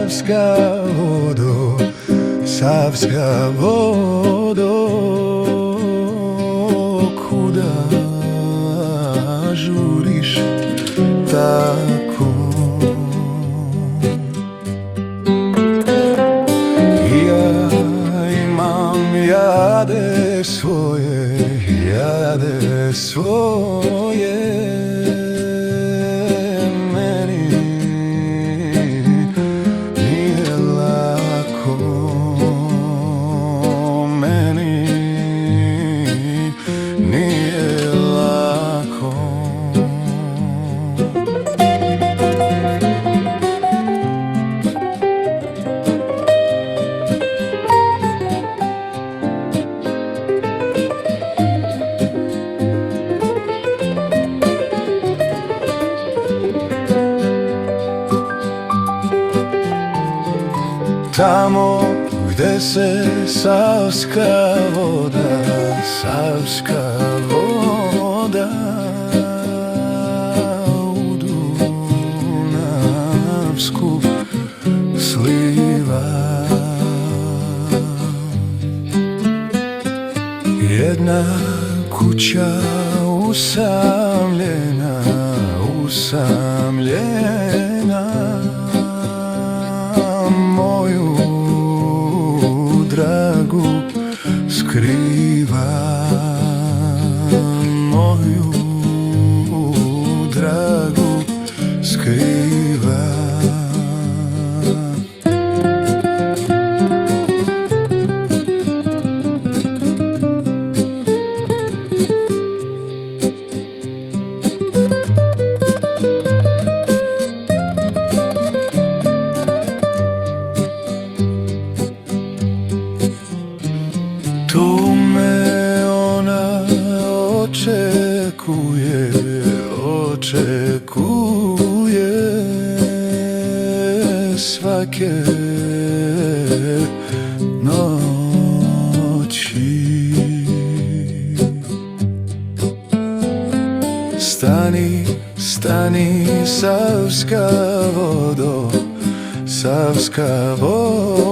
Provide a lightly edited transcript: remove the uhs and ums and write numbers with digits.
Savska vodo, Savska vodo, kuda žuriš tako? Ja imam jade svoje, meni nije lako, meni nije lako. Tamo gde se Savska voda u Dunavsku sliva, jedna kuća usamljena, moju dragu skriva, moju dragu skriva. Tu me ona očekuje svake noći. Stani, stani, Savska vodo, Savska vodo,